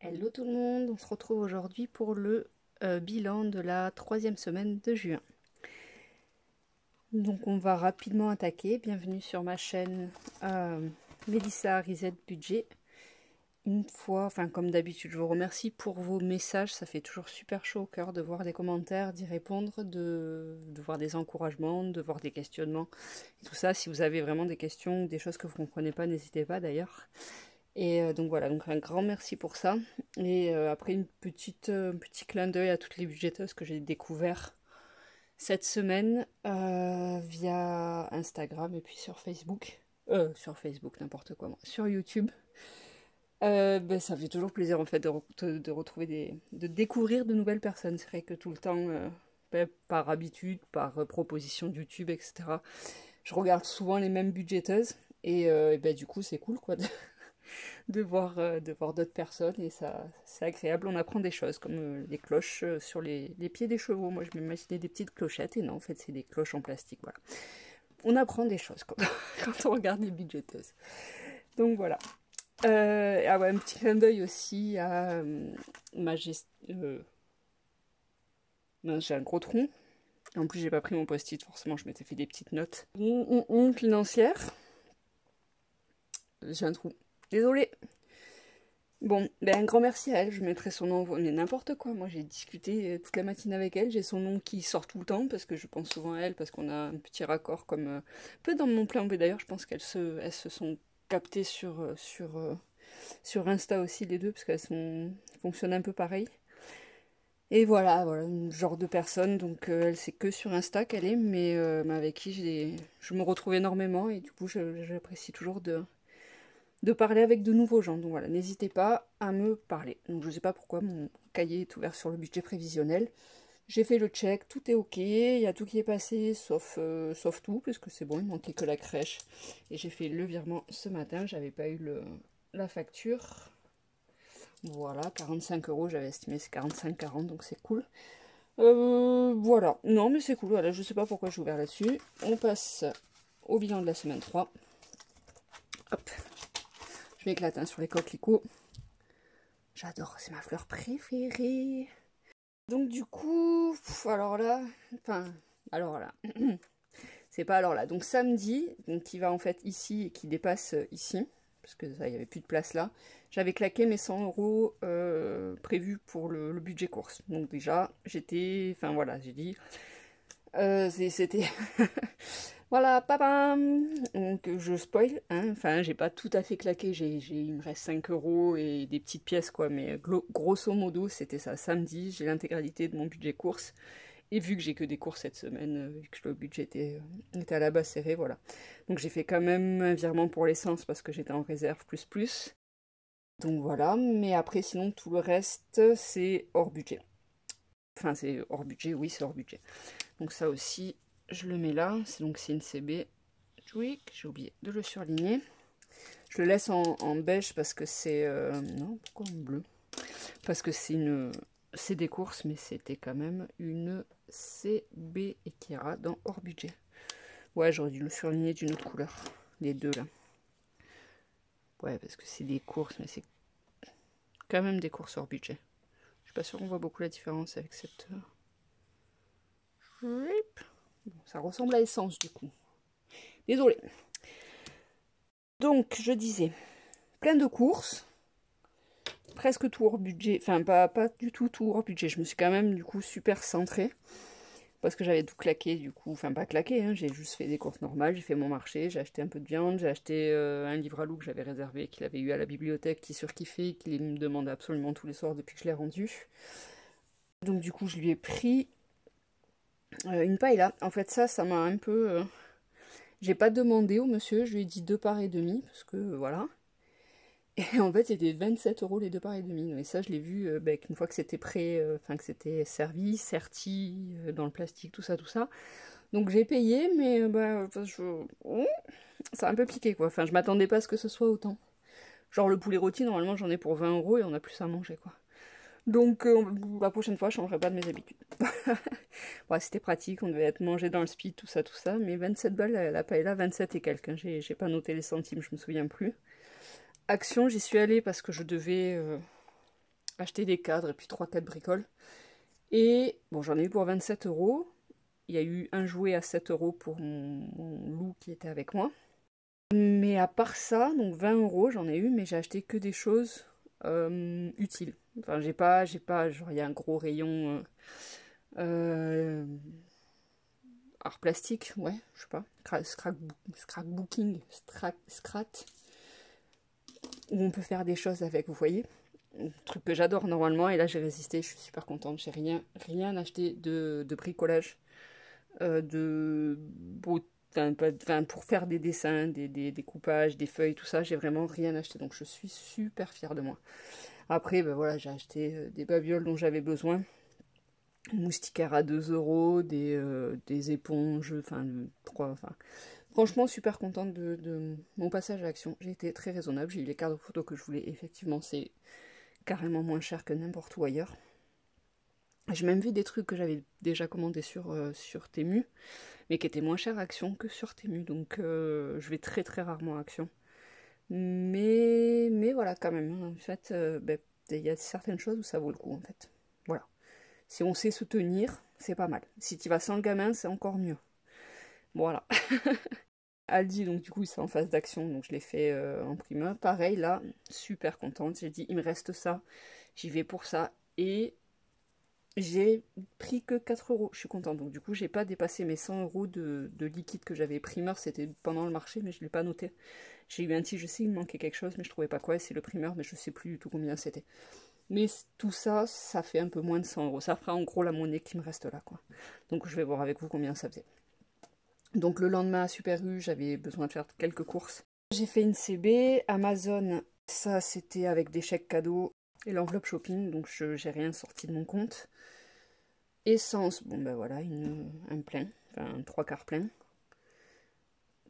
Hello tout le monde, on se retrouve aujourd'hui pour le bilan de la 3e semaine de juin. Donc on va rapidement attaquer. Bienvenue sur ma chaîne Mélissa Reset Budget. Une fois, enfin comme d'habitude, je vous remercie pour vos messages. Ça fait toujours super chaud au cœur de voir des commentaires, d'y répondre, de voir des encouragements, de voir des questionnements et tout ça. Si vous avez vraiment des questions ou des choses que vous ne comprenez pas, n'hésitez pas d'ailleurs. Et donc voilà, donc un grand merci pour ça. Et après un petit clin d'œil à toutes les budgéteuses que j'ai découvert cette semaine via Instagram et puis sur Facebook. Sur Facebook, n'importe quoi, moi. Sur YouTube. Ben, ça fait toujours plaisir en fait de retrouver de découvrir de nouvelles personnes. C'est vrai que tout le temps, ben, par habitude, par proposition de YouTube, etc. Je regarde souvent les mêmes budgéteuses. Et ben, du coup, c'est cool quoi de voir d'autres personnes et ça c'est agréable, on apprend des choses comme les cloches sur les pieds des chevaux. Moi je m'imaginais des petites clochettes et non en fait c'est des cloches en plastique, voilà. On apprend des choses quand, quand on regarde les budgéteuses. Donc voilà. Ah ouais, un petit clin d'œil aussi à j'ai un gros tronc. En plus j'ai pas pris mon post-it, forcément je m'étais fait des petites notes. Financière. J'ai un trou. Désolée. Bon, ben un grand merci à elle, je mettrai son nom, mais n'importe quoi, moi j'ai discuté toute la matinée avec elle, j'ai son nom qui sort tout le temps, parce que je pense souvent à elle, parce qu'on a un petit raccord comme... un peu dans mon plan B d'ailleurs, je pense elles se sont captées sur Insta aussi les deux, parce qu'elles fonctionnent un peu pareil. Et voilà, un genre de personne, donc elle c'est que sur Insta qu'elle est, mais avec qui je me retrouve énormément, et du coup j'apprécie toujours de parler avec de nouveaux gens. Donc voilà, n'hésitez pas à me parler. Donc je sais pas pourquoi mon cahier est ouvert sur le budget prévisionnel. J'ai fait le check, tout est ok, il y a tout qui est passé, sauf tout, parce que c'est bon, il manquait que la crèche. Et j'ai fait le virement ce matin, j'avais pas eu la facture. Voilà, 45 €, j'avais estimé c'est 45,40, donc c'est cool. Voilà, non mais c'est cool, voilà, je sais pas pourquoi j'ai ouvert là-dessus. On passe au bilan de la semaine 3. Hop, je m'éclate hein, sur les coquelicots. J'adore, c'est ma fleur préférée. Donc du coup, alors là, c'est pas alors là. Donc samedi, donc qui va en fait ici et qui dépasse ici, parce que ça, il n'y avait plus de place là. J'avais claqué mes 100 € prévus pour le budget course. Donc déjà, enfin voilà, j'ai dit, c'était voilà, papa. Donc je spoil, hein. Enfin j'ai pas tout à fait claqué, il me reste 5 € et des petites pièces quoi, mais grosso modo c'était ça, samedi, j'ai l'intégralité de mon budget course, et vu que j'ai que des courses cette semaine, vu que le budget était à la base serré, voilà. Donc j'ai fait quand même un virement pour l'essence parce que j'étais en réserve plus. Donc voilà, mais après sinon tout le reste c'est hors budget. Enfin c'est hors budget, oui c'est hors budget. Donc ça aussi, je le mets là. C'est une CB. Oui, j'ai oublié de le surligner. Je le laisse en beige parce que c'est... non, pourquoi en bleu? Parce que c'est des courses, mais c'était quand même une CB Ekira dans hors budget. Ouais, j'aurais dû le surligner d'une autre couleur. Les deux là. Ouais, parce que c'est des courses, mais c'est quand même des courses hors budget. Je suis pas sûre qu'on voit beaucoup la différence avec cette... Bon, ça ressemble à l'essence du coup. Désolée. Donc, je disais, plein de courses, presque tout hors budget, enfin pas du tout hors budget, je me suis quand même du coup super centrée, parce que j'avais tout claqué du coup, enfin pas claqué, hein, j'ai juste fait des courses normales, j'ai fait mon marché, j'ai acheté un peu de viande, j'ai acheté un livre à loup que j'avais réservé, qu'il avait eu à la bibliothèque, qui surkiffait, qu'il me demandait absolument tous les soirs depuis que je l'ai rendu. Donc du coup je lui ai pris une paella. En fait ça m'a un peu... j'ai pas demandé au monsieur, je lui ai dit 2 parts et demi, parce que voilà. Et en fait, c'était 27 € les 2 parts et demi. Et ça, je l'ai vu une fois que c'était prêt, enfin que c'était servi, serti, dans le plastique, tout ça, tout ça. Donc j'ai payé, mais ça a un peu piqué, quoi. Enfin, je m'attendais pas à ce que ce soit autant. Genre le poulet rôti, normalement, j'en ai pour 20 € et on a plus à manger, quoi. Donc la prochaine fois, je changerai pas de mes habitudes. Ouais, c'était pratique, on devait être mangé dans le speed, tout ça. Mais 27 balles, la paella, 27 et quelques. Hein. J'ai pas noté les centimes, je me souviens plus. Action, j'y suis allée parce que je devais acheté des cadres et puis 3-4 bricoles. Et bon, j'en ai eu pour 27 €. Il y a eu un jouet à 7 € pour mon loup qui était avec moi. Mais à part ça, donc 20 €, j'en ai eu, mais j'ai acheté que des choses utiles. Enfin, j'ai pas, genre, il y a un gros rayon art plastique, ouais, je sais pas, scrapbooking, scrat, où on peut faire des choses avec, vous voyez. Un truc que j'adore normalement, et là j'ai résisté, je suis super contente, j'ai rien acheté de bricolage, de pour faire des dessins, des découpages, des feuilles, tout ça, j'ai vraiment rien acheté, donc je suis super fière de moi. Après, ben voilà, j'ai acheté des babioles dont j'avais besoin, moustiquaires à 2 €, des éponges, franchement, super contente de mon passage à l'action. J'ai été très raisonnable, j'ai eu les cartes de photos que je voulais, effectivement, c'est carrément moins cher que n'importe où ailleurs. J'ai même vu des trucs que j'avais déjà commandés sur Temu, mais qui étaient moins chers à Action que sur Temu, donc je vais très très rarement à Action. Mais voilà, quand même, hein. En fait, il y a certaines choses où ça vaut le coup, en fait. Voilà. Si on sait se tenir, c'est pas mal. Si tu vas sans le gamin, c'est encore mieux. Voilà. Aldi, donc du coup, c'est en phase d'action, donc je l'ai fait en primeur. Pareil, là, super contente. J'ai dit, il me reste ça, j'y vais pour ça. Et j'ai pris que 4 €. Je suis contente. Donc du coup, j'ai pas dépassé mes 100 € de liquide que j'avais primeur. C'était pendant le marché, mais je l'ai pas noté. J'ai eu un petit, je sais, il me manquait quelque chose, mais je trouvais pas quoi. Et c'est le primeur, mais je sais plus du tout combien c'était. Mais tout ça, ça fait un peu moins de 100 €. Ça fera en gros la monnaie qui me reste là, quoi. Donc je vais voir avec vous combien ça faisait. Donc le lendemain à Super U, j'avais besoin de faire quelques courses. J'ai fait une CB, Amazon, ça c'était avec des chèques cadeaux et l'enveloppe shopping, donc j'ai rien sorti de mon compte. Essence, bon ben voilà, un plein, enfin un 3/4 plein.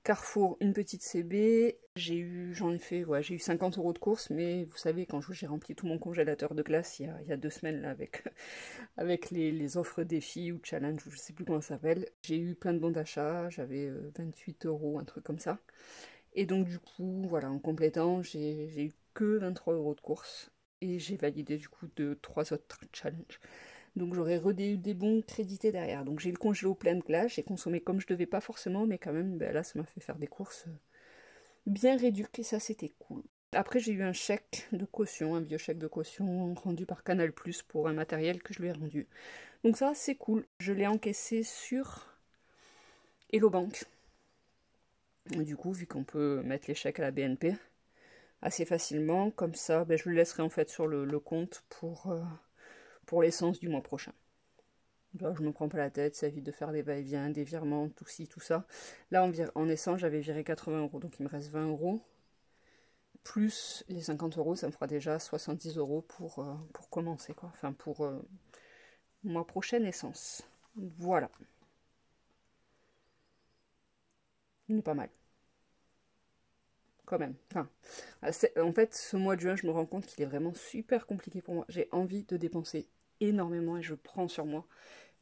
Carrefour, une petite CB. J'ai eu 50 € de courses, mais vous savez, quand j'ai rempli tout mon congélateur de glace il y a 2 semaines là, avec les offres défis ou challenge, ou je sais plus comment ça s'appelle, j'ai eu plein de bons d'achat, j'avais 28 €, un truc comme ça. Et donc du coup, voilà, en complétant, j'ai eu que 23 € de courses, et j'ai validé du coup 3 autres challenges. Donc j'aurais eu des bons crédités derrière. Donc j'ai eu le congélo plein de glace, j'ai consommé comme je devais pas forcément, mais quand même, ben là ça m'a fait faire des courses bien réduites et ça c'était cool. Après j'ai eu un chèque de caution, un vieux chèque de caution rendu par Canal+ pour un matériel que je lui ai rendu. Donc ça c'est cool. Je l'ai encaissé sur Hello Bank. Et du coup, vu qu'on peut mettre les chèques à la BNP assez facilement, comme ça, ben, je le laisserai en fait sur le compte pour l'essence du mois prochain. Alors, je me prends pas la tête, ça évite de faire des va-et-vient, des virements, tout ci, tout ça. Là, en essence, j'avais viré 80 €, donc il me reste 20 €. Plus les 50 €, ça me fera déjà 70 € pour commencer, quoi. Enfin, pour mois prochaine essence. Voilà. Il est pas mal. Quand même. Enfin, en fait, ce mois de juin, je me rends compte qu'il est vraiment super compliqué pour moi. J'ai envie de dépenser énormément et je prends sur moi.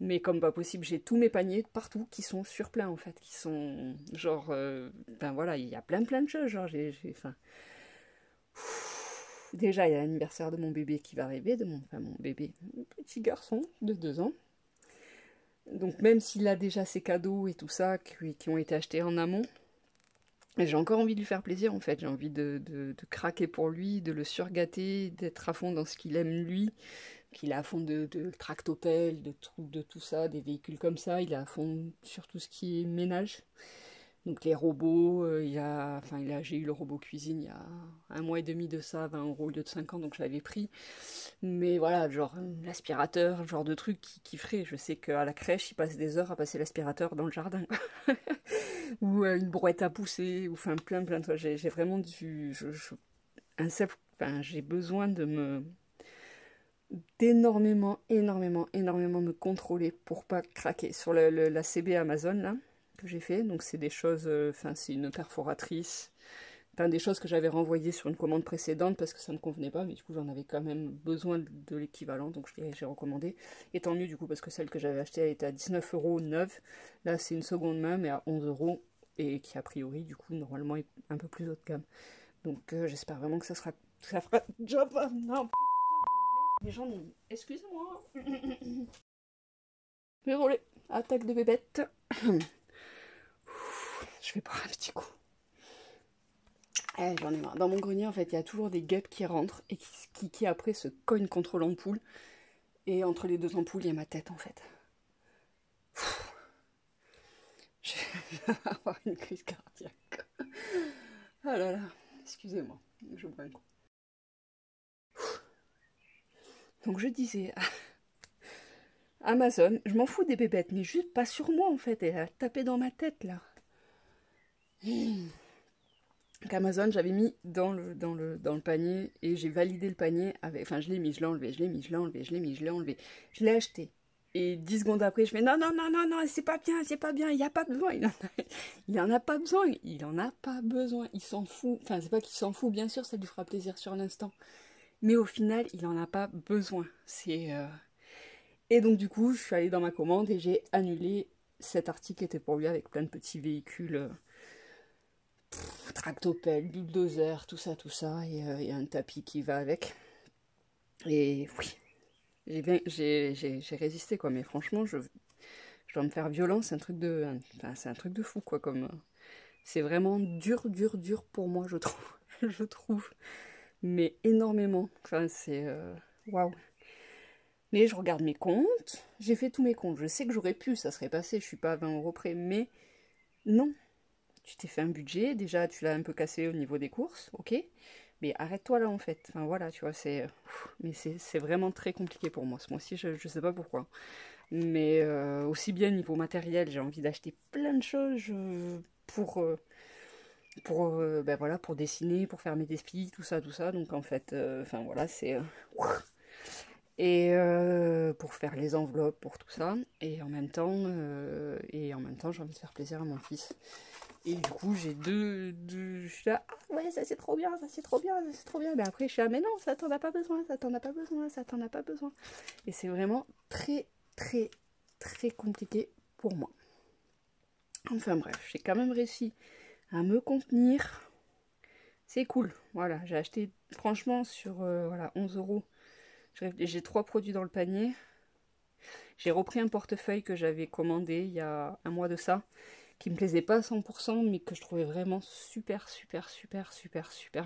Mais comme pas possible, j'ai tous mes paniers partout qui sont surpleins en fait, qui sont genre, ben voilà, il y a plein de choses. Genre, enfin, déjà il y a l'anniversaire de mon bébé qui va arriver, mon bébé, mon petit garçon de 2 ans. Donc même s'il a déjà ses cadeaux et tout ça qui ont été achetés en amont, j'ai encore envie de lui faire plaisir en fait. J'ai envie de craquer pour lui, de le surgâter, d'être à fond dans ce qu'il aime lui. Qu'il est à fond de tractopelles, de tout ça, des véhicules comme ça. Il est à fond sur tout ce qui est ménage. Donc les robots, j'ai eu le robot cuisine il y a 1 mois et demi de ça, 20 € au lieu de 50, donc je l'avais pris. Mais voilà, genre l'aspirateur, genre de truc qui ferait. Je sais qu'à la crèche, il passe des heures à passer l'aspirateur dans le jardin. Ou une brouette à pousser, ou enfin plein de trucs. J'ai vraiment j'ai besoin d'énormément me contrôler pour pas craquer. Sur la CB Amazon, là, que j'ai fait, donc c'est des choses, c'est une perforatrice, enfin des choses que j'avais renvoyées sur une commande précédente parce que ça ne me convenait pas, mais du coup j'en avais quand même besoin de l'équivalent, donc j'ai recommandé. Et tant mieux du coup, parce que celle que j'avais achetée, elle était à 19 € neuve. Là c'est une seconde main, mais à 11 €, et qui a priori, du coup, normalement est un peu plus haut de gamme. Donc j'espère vraiment que ça fera job. Non, J'en ai mis. Excuse-moi. Désolée. Attaque de bébête. Je vais boire un petit coup. J'en ai marre. Dans mon grenier, en fait, il y a toujours des guêpes qui rentrent et qui après se cognent contre l'ampoule. Et entre les deux ampoules, il y a ma tête, en fait. Je vais avoir une crise cardiaque. Ah là là, excusez-moi, je bois un coup. Donc je disais, Amazon, je m'en fous des bébêtes, mais juste pas sur moi en fait, elle a tapé dans ma tête là. Donc Amazon, j'avais mis dans le panier et j'ai validé le panier avec. Enfin, je l'ai mis, je l'ai enlevé, je l'ai mis, je l'ai enlevé, je l'ai mis, je l'ai enlevé. Je l'ai acheté. Et 10 secondes après, je fais non, non, non, non, non, c'est pas bien, il n'y a pas besoin. Il en a pas besoin, il en a pas besoin, il s'en fout. Enfin, c'est pas qu'il s'en fout, bien sûr, ça lui fera plaisir sur l'instant. Mais au final, il en a pas besoin. Et donc, du coup, je suis allée dans ma commande et j'ai annulé cet article qui était pour lui avec plein de petits véhicules. Tractopelle, bulldozer, tout ça, et un tapis qui va avec. Et oui, j'ai résisté quoi, mais franchement, je dois me faire violence, c'est un truc de, enfin, c'est un truc de fou quoi, comme c'est vraiment dur pour moi, je trouve, je trouve, mais énormément. Enfin, c'est waouh. Mais je regarde mes comptes, j'ai fait tous mes comptes, je sais que j'aurais pu, ça serait passé, je suis pas à 20 € près, mais non. Tu t'es fait un budget, déjà tu l'as un peu cassé au niveau des courses, ok, mais arrête-toi là en fait. Enfin voilà, tu vois, mais c'est vraiment très compliqué pour moi ce mois-ci, je sais pas pourquoi. Mais aussi bien niveau matériel, j'ai envie d'acheter plein de choses pour, ben voilà, pour dessiner, pour faire mes défis, tout ça. Donc en fait, enfin voilà, c'est... et pour faire les enveloppes, pour tout ça. Et en même temps, j'ai envie de faire plaisir à mon fils. Et du coup, j'ai je suis là, ah ouais, ça c'est trop bien, ça c'est trop bien, ça c'est trop bien. Mais après, je suis là, mais non, ça t'en a pas besoin, ça t'en a pas besoin, ça t'en a pas besoin. Et c'est vraiment très compliqué pour moi. Enfin bref, j'ai quand même réussi à me contenir. C'est cool. Voilà, j'ai acheté, franchement, sur voilà, 11 €. J'ai 3 produits dans le panier. J'ai repris un portefeuille que j'avais commandé il y a un mois de ça, qui me plaisait pas à 100%, mais que je trouvais vraiment super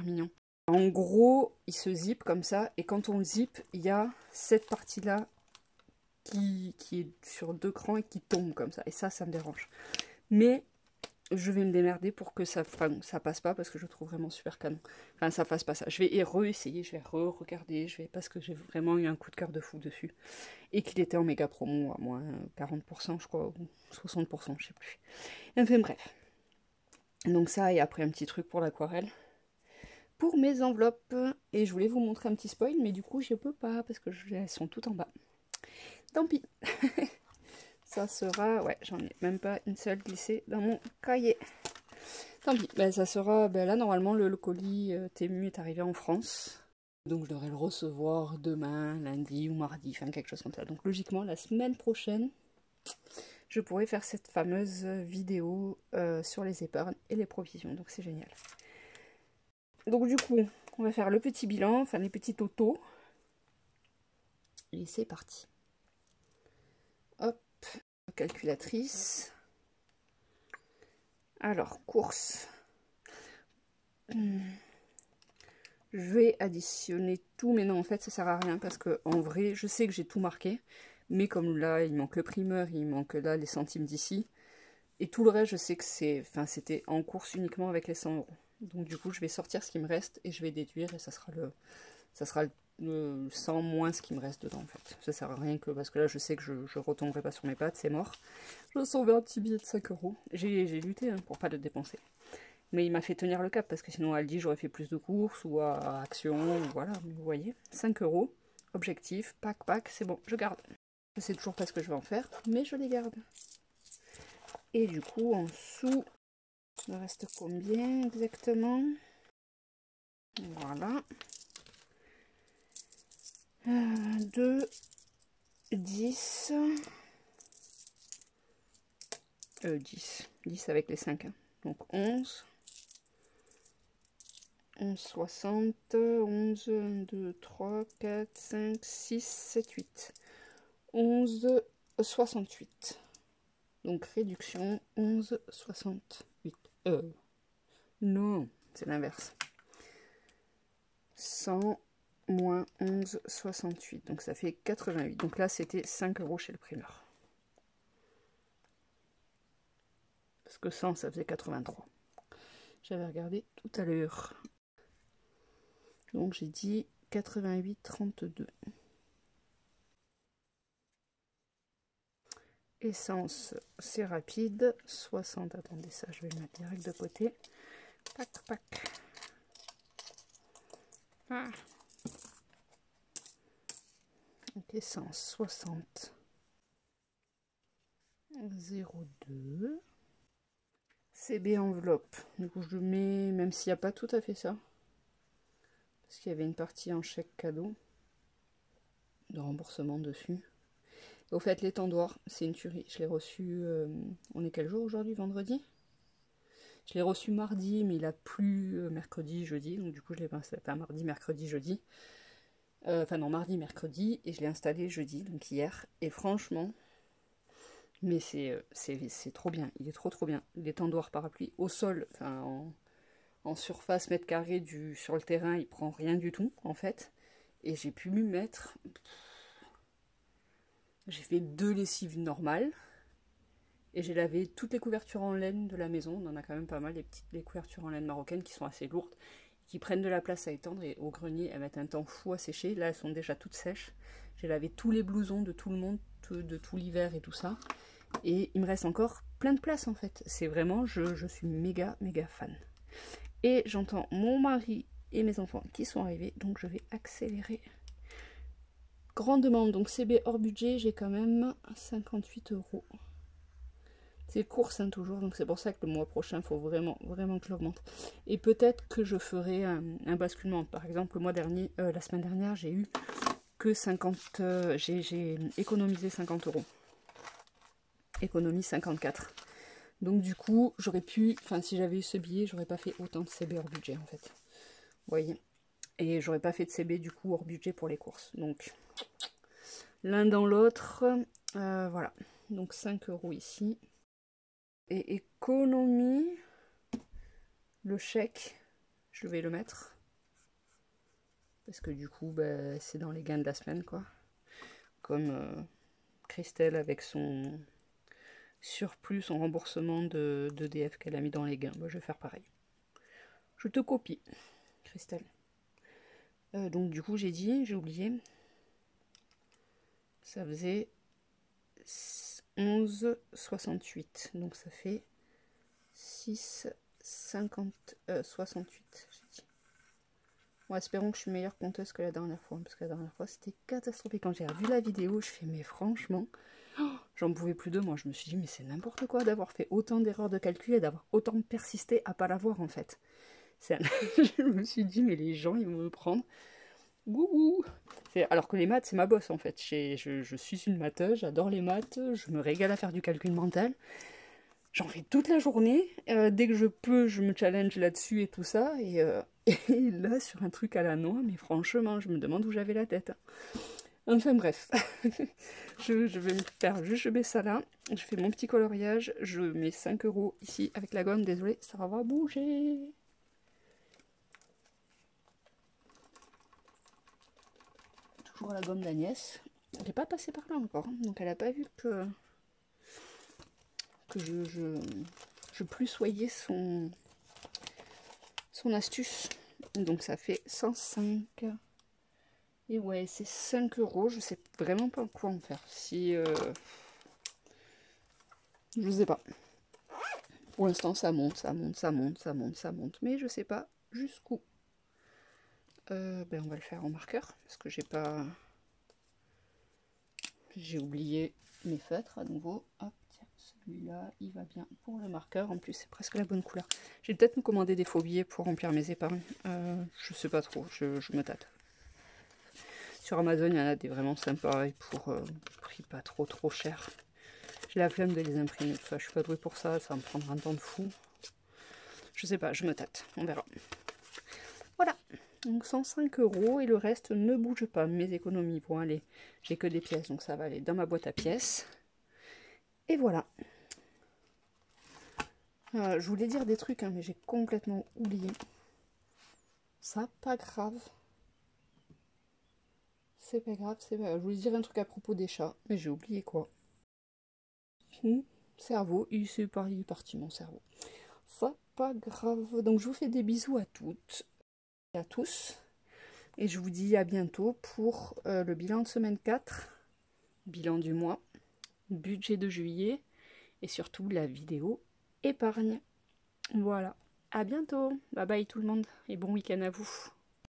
mignon. En gros, il se zip comme ça, et quand on le zip, il y a cette partie-là qui est sur 2 crans et qui tombe comme ça, et ça me dérange. Mais je vais me démerder pour que ça passe pas, parce que je trouve vraiment super canon. Enfin, ça passe pas ça. Je vais réessayer, je vais regarder, parce que j'ai vraiment eu un coup de cœur de fou dessus. Et qu'il était en méga promo à moins 40%, je crois, ou 60%, je sais plus. Enfin bref. Donc ça, et après un petit truc pour l'aquarelle. Pour mes enveloppes, et je voulais vous montrer un petit spoil, mais du coup je peux pas, parce que elles sont toutes en bas. Tant pis. Ça sera, ouais, j'en ai même pas une seule glissée dans mon cahier. Tant pis, ben, ça sera, ben, là normalement le colis Temu est arrivé en France. Donc je devrais le recevoir demain, lundi ou mardi, enfin quelque chose comme ça. Donc logiquement la semaine prochaine, je pourrai faire cette fameuse vidéo sur les épargnes et les provisions. Donc c'est génial. Donc du coup, on va faire le petit bilan, enfin les petits totaux. Et c'est parti. Hop, calculatrice. Alors, course. Je vais additionner tout, mais non, en fait, ça sert à rien parce que en vrai, je sais que j'ai tout marqué, mais comme là, il manque le primeur, il manque là les centimes d'ici, et tout le reste, je sais que c'était en course uniquement avec les 100 €. Donc du coup, je vais sortir ce qui me reste et je vais déduire et ça sera le 100 moins ce qui me reste dedans en fait. Ça sert à rien parce que là, je sais que je retomberai pas sur mes pattes, c'est mort. Je sauve un petit billet de 5 €. J'ai lutté hein, pour pas le dépenser. Mais il m'a fait tenir le cap parce que sinon, elle dit j'aurais fait plus de courses ou à Action, ou voilà, vous voyez. 5 €, objectif, pack, c'est bon, je garde. Je sais toujours pas ce que je vais en faire, mais je les garde. Et du coup, en dessous, il me reste combien exactement? Voilà. 2, 10. 10 avec les 5. Hein. Donc 11. 11,60, 11, 1, 2, 3, 4, 5, 6, 7, 8. 11,68. Donc réduction 11,68. Non, c'est l'inverse. 100 moins 11,68. Donc ça fait 88. Donc là, c'était 5 € chez le primeur. Parce que 100, ça faisait 83. J'avais regardé tout à l'heure. Donc j'ai dit 88,32. Essence, c'est rapide. 60, attendez, ça je vais le mettre direct de côté. Pac, pac. Ah. Donc essence, 60. 0,2. CB enveloppe. Du coup, je mets, même s'il n'y a pas tout à fait ça. Parce qu'il y avait une partie en chèque cadeau. De remboursement dessus. Et au fait, l'étendoir, c'est une tuerie. Je l'ai reçu, on est quel jour aujourd'hui? Vendredi? Je l'ai reçu mardi, mais il a plu mercredi, jeudi. Donc du coup, je l'ai installé, enfin mardi, mercredi, jeudi. Enfin non, mardi, mercredi. Et je l'ai installé jeudi, donc hier. Et franchement, mais c'est trop bien. Il est trop bien. L'étendoir parapluie au sol, enfin en surface mètre carré sur le terrain, il prend rien du tout, en fait. Et j'ai pu lui mettre... J'ai fait 2 lessives normales. Et j'ai lavé toutes les couvertures en laine de la maison. On en a quand même pas mal, les couvertures en laine marocaine qui sont assez lourdes, qui prennent de la place à étendre. Et au grenier, elles mettent un temps fou à sécher. Là, elles sont déjà toutes sèches. J'ai lavé tous les blousons de tout le monde, de tout l'hiver et tout ça. Et il me reste encore plein de place en fait. C'est vraiment, je suis méga fan. Et j'entends mon mari et mes enfants qui sont arrivés. Donc je vais accélérer. Grande demande. Donc CB hors budget, j'ai quand même 58 €. C'est course hein, toujours, donc c'est pour ça que le mois prochain, il faut vraiment que je l'augmente. Et peut-être que je ferai un basculement. Par exemple, le mois dernier, la semaine dernière, j'ai eu que 50... j'ai économisé 50 €. Économie 54. Donc du coup, j'aurais pu... Enfin, si j'avais eu ce billet, j'aurais pas fait autant de CB hors budget, en fait. Vous voyez. Et j'aurais pas fait de CB, du coup, hors budget pour les courses. Donc, l'un dans l'autre. Voilà. Donc 5 € ici. Et économie, le chèque, je vais le mettre. Parce que du coup, bah, c'est dans les gains de la semaine, quoi. Comme Christelle avec son surplus, son remboursement d'EDF qu'elle a mis dans les gains. Bah, je vais faire pareil. Je te copie, Christelle. Donc du coup, j'ai oublié. Ça faisait 11,68. Donc ça fait 68. Bon, espérons que je suis meilleure conteuse que la dernière fois, parce que la dernière fois c'était catastrophique. Quand j'ai revu la vidéo, je fais mais franchement, j'en pouvais plus de moi. Je me suis dit mais c'est n'importe quoi d'avoir fait autant d'erreurs de calcul et d'avoir autant persisté à pas l'avoir en fait. Je me suis dit mais les gens ils vont me prendre. Wouhou. Alors que les maths c'est ma bosse en fait. Je suis une matheuse, j'adore les maths, je me régale à faire du calcul mental. J'en fais toute la journée, dès que je peux, je me challenge là-dessus et tout ça, et là, sur un truc à la noix, mais franchement, je me demande où j'avais la tête. Enfin bref, je vais me faire juste, je mets ça là, je fais mon petit coloriage, je mets 5 € ici avec la gomme, désolé, ça va bouger. Toujours la gomme d'Agnès, elle n'est pas passée par là encore, donc elle n'a pas vu que je plussoyais son astuce. Donc ça fait 105. Et ouais, c'est 5 €. Je sais vraiment pas quoi en faire. Si je sais pas. Pour l'instant ça monte. Mais je sais pas jusqu'où. Ben on va le faire en marqueur. Parce que j'ai oublié mes feutres à nouveau. Hop. Celui-là, il va bien pour le marqueur. En plus, c'est presque la bonne couleur. Je vais peut-être me commander des faux billets pour remplir mes épargnes. Je sais pas trop, je me tâte. Sur Amazon, il y en a des vraiment sympas et pour prix pas trop cher. J'ai la flemme de les imprimer. Enfin, je suis pas douée pour ça, ça va me prendre un temps de fou. Je sais pas, je me tâte, on verra. Voilà, donc 105 € et le reste ne bouge pas. Mes économies vont aller, j'ai que des pièces, donc ça va aller dans ma boîte à pièces. Et voilà. Je voulais dire des trucs, hein, mais j'ai complètement oublié. Ça, pas grave. C'est pas grave, c'est pas grave. Je voulais dire un truc à propos des chats, mais j'ai oublié quoi. Cerveau, il est parti mon cerveau. Ça, pas grave. Donc je vous fais des bisous à toutes et à tous. Et je vous dis à bientôt pour le bilan de semaine 4, bilan du mois, budget de juillet et surtout la vidéo épargne. Voilà, à bientôt, bye bye tout le monde et bon week-end à vous.